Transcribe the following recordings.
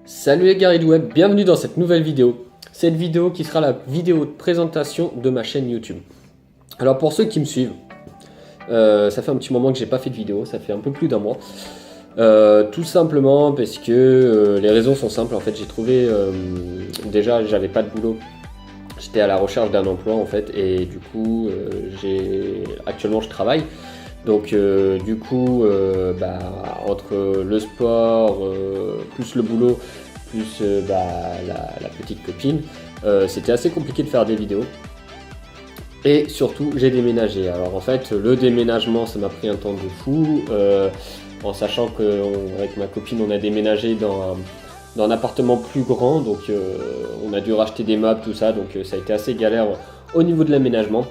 Salut les gars du web, bienvenue dans cette nouvelle vidéo. Cette vidéo qui sera la vidéo de présentation de ma chaîne YouTube. Alors pour ceux qui me suivent, ça fait un petit moment que j'ai pas fait de vidéo, ça fait un peu plus d'un mois. Tout simplement parce que les raisons sont simples. En fait, j'ai trouvé déjà j'avais pas de boulot. J'étais à la recherche d'un emploi en fait et du coup actuellement je travaille. Donc du coup entre le sport plus le boulot plus la petite copine, c'était assez compliqué de faire des vidéos. Et surtout j'ai déménagé. Alors en fait le déménagement ça m'a pris un temps de fou, en sachant qu'avec ma copine on a déménagé dans un appartement plus grand, donc on a dû racheter des meubles, tout ça, donc ça a été assez galère au niveau de l'aménagement.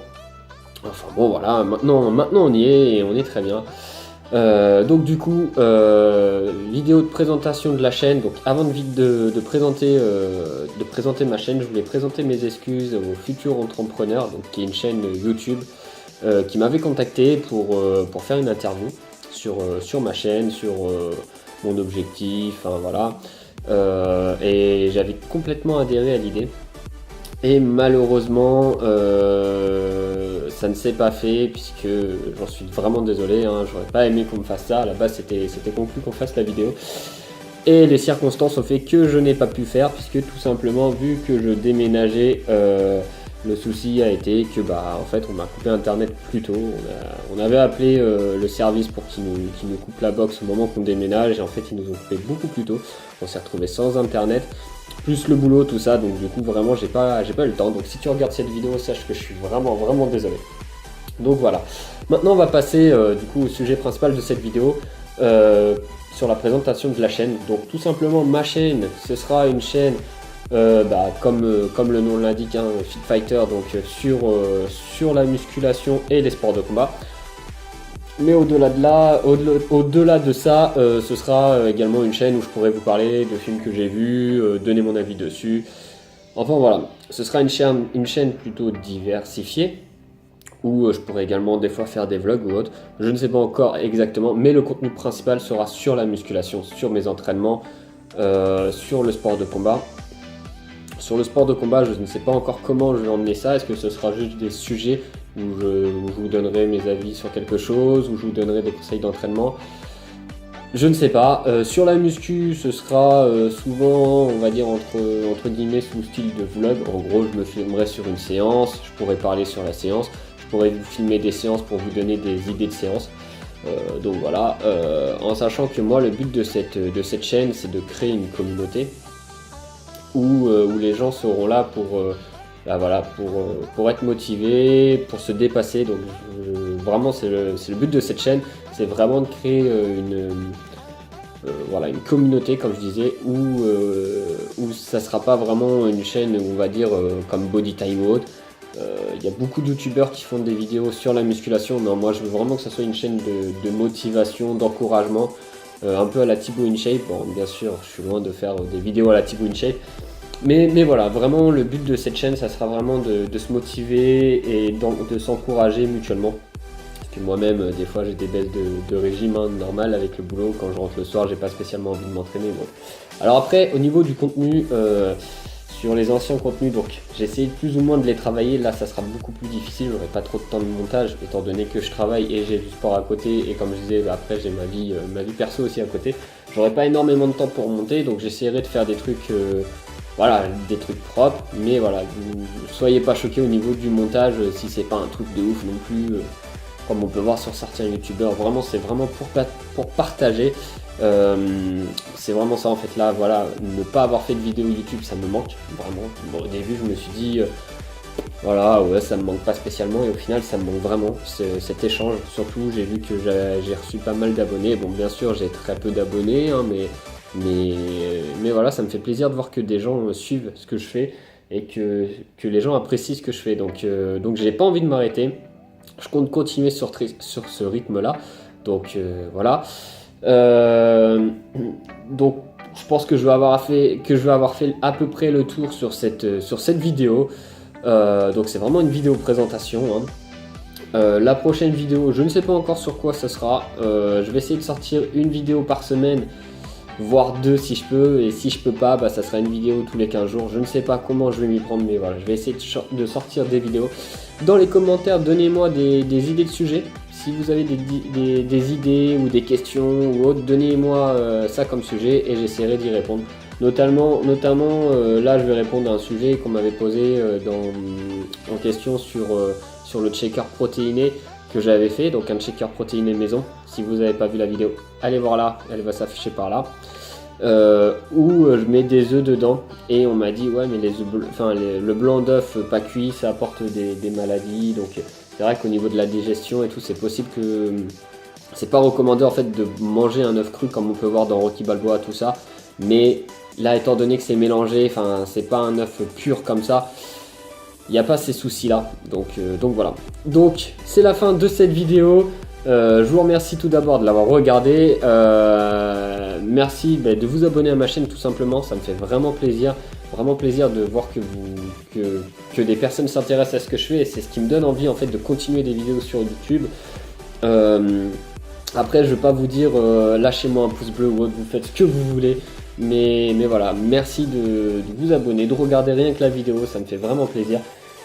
Enfin bon voilà, maintenant on y est et on est très bien. Donc du coup, vidéo de présentation de la chaîne. Donc avant de présenter ma chaîne, je voulais présenter mes excuses aux futurs entrepreneurs, donc qui est une chaîne YouTube qui m'avait contacté pour faire une interview sur ma chaîne, sur mon objectif, enfin voilà. Et j'avais complètement adhéré à l'idée. Et malheureusement, ça ne s'est pas fait, puisque j'en suis vraiment désolé, hein, j'aurais pas aimé qu'on me fasse ça. À la base, c'était conclu qu'on fasse la vidéo. Et les circonstances ont fait que je n'ai pas pu faire, puisque tout simplement, vu que je déménageais, le souci a été que en fait, on m'a coupé internet plus tôt. On avait appelé le service pour qu'ils nous coupent la box au moment qu'on déménage, et en fait, ils nous ont coupé beaucoup plus tôt. On s'est retrouvé sans internet. Plus le boulot, tout ça, donc du coup vraiment j'ai pas eu le temps. Donc si tu regardes cette vidéo, sache que je suis vraiment désolé. Donc voilà. Maintenant on va passer du coup au sujet principal de cette vidéo, sur la présentation de la chaîne. Donc tout simplement ma chaîne, ce sera une chaîne comme le nom l'indique, hein, Fit Fighter, donc sur la musculation et les sports de combat. Mais au-delà de ça, ce sera également une chaîne où je pourrai vous parler de films que j'ai vus, donner mon avis dessus. Enfin voilà, ce sera une chaîne plutôt diversifiée, où je pourrai également des fois faire des vlogs ou autre. Je ne sais pas encore exactement, mais le contenu principal sera sur la musculation, sur mes entraînements, sur le sport de combat. Sur le sport de combat, je ne sais pas encore comment je vais emmener ça. Est-ce que ce sera juste des sujets où je vous donnerai mes avis sur quelque chose, où je vous donnerai des conseils d'entraînement? Je ne sais pas. Sur la muscu, ce sera souvent, on va dire, entre guillemets, sous style de vlog. En gros, je me filmerai sur une séance, je pourrai parler sur la séance, je pourrai vous filmer des séances pour vous donner des idées de séances. Donc voilà, en sachant que moi, le but de cette chaîne, c'est de créer une communauté où les gens seront là pour être motivés, pour se dépasser. Donc vraiment c'est le but de cette chaîne, c'est vraiment de créer une communauté, comme je disais, où ça sera pas vraiment une chaîne où on va dire comme Body Time ou autre. Il y a beaucoup de youtubeurs qui font des vidéos sur la musculation. Non, moi je veux vraiment que ça soit une chaîne de motivation, d'encouragement, un peu à la Thibaut InShape. Bon, bien sûr, je suis loin de faire des vidéos à la Thibaut InShape, mais voilà, vraiment le but de cette chaîne, ça sera vraiment de se motiver et de s'encourager mutuellement. Parce que moi-même, des fois, j'ai des baisses de régime, hein, normal avec le boulot. Quand je rentre le soir, j'ai pas spécialement envie de m'entraîner. Bon. Alors après, au niveau du contenu, sur les anciens contenus, donc j'ai essayé plus ou moins de les travailler. Là, ça sera beaucoup plus difficile. J'aurai pas trop de temps de montage, étant donné que je travaille et j'ai du sport à côté. Et comme je disais, après, j'ai ma vie perso aussi à côté. J'aurai pas énormément de temps pour monter, donc j'essaierai de faire des trucs. Voilà, des trucs propres, mais voilà, vous soyez pas choqués au niveau du montage si c'est pas un truc de ouf non plus, comme on peut voir sur certains youtubeurs. Vraiment, c'est vraiment pour partager. C'est vraiment ça en fait. Là, voilà, ne pas avoir fait de vidéo YouTube, ça me manque vraiment. Bon, au début, je me suis dit, voilà, ouais, ça me manque pas spécialement, et au final, ça me manque vraiment cet échange. Surtout, j'ai vu que j'ai reçu pas mal d'abonnés. Bon, bien sûr, j'ai très peu d'abonnés, hein, mais voilà, ça me fait plaisir de voir que des gens suivent ce que je fais et que les gens apprécient ce que je fais. Donc j'ai pas envie de m'arrêter. Je compte continuer sur ce rythme-là. Donc voilà. Donc je pense que je vais avoir fait à peu près le tour sur cette vidéo. Donc c'est vraiment une vidéo présentation, hein. La prochaine vidéo, je ne sais pas encore sur quoi ce sera. Je vais essayer de sortir une vidéo par semaine. voire 2 si je peux, et si je peux pas, bah, ça sera une vidéo tous les 15 jours. Je ne sais pas comment je vais m'y prendre, mais voilà, je vais essayer de sortir des vidéos. Dans les commentaires, donnez-moi des idées de sujets. Si vous avez des idées ou des questions ou autres, donnez-moi ça comme sujet et j'essaierai d'y répondre. Notamment là, je vais répondre à un sujet qu'on m'avait posé en question sur le checker protéiné que j'avais fait, donc un checker protéiné maison. Si vous n'avez pas vu la vidéo, allez voir là, elle va s'afficher par là. Où je mets des œufs dedans et on m'a dit ouais mais le blanc d'œuf pas cuit ça apporte des maladies, donc c'est vrai qu'au niveau de la digestion et tout c'est possible que c'est pas recommandé en fait de manger un œuf cru comme on peut voir dans Rocky Balboa tout ça, mais là étant donné que c'est mélangé, enfin c'est pas un œuf pur comme ça, il n'y a pas ces soucis là, donc voilà. Donc c'est la fin de cette vidéo. Je vous remercie tout d'abord de l'avoir regardé. Merci de vous abonner à ma chaîne tout simplement, ça me fait vraiment plaisir de voir que des personnes s'intéressent à ce que je fais et c'est ce qui me donne envie en fait de continuer des vidéos sur YouTube. Après je vais pas vous dire lâchez-moi un pouce bleu ou autre, vous faites ce que vous voulez, mais voilà, merci de vous abonner, de regarder rien que la vidéo, ça me fait vraiment plaisir.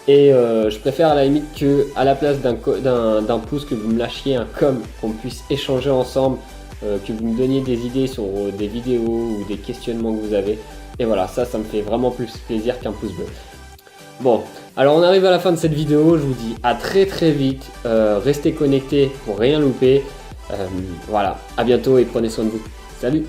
Et je préfère à la limite que à la place d'un pouce que vous me lâchiez un com, qu'on puisse échanger ensemble, que vous me donniez des idées sur des vidéos ou des questionnements que vous avez. Et voilà, ça me fait vraiment plus plaisir qu'un pouce bleu. Bon, alors on arrive à la fin de cette vidéo, je vous dis à très vite, restez connectés pour rien louper. Voilà, à bientôt et prenez soin de vous. Salut!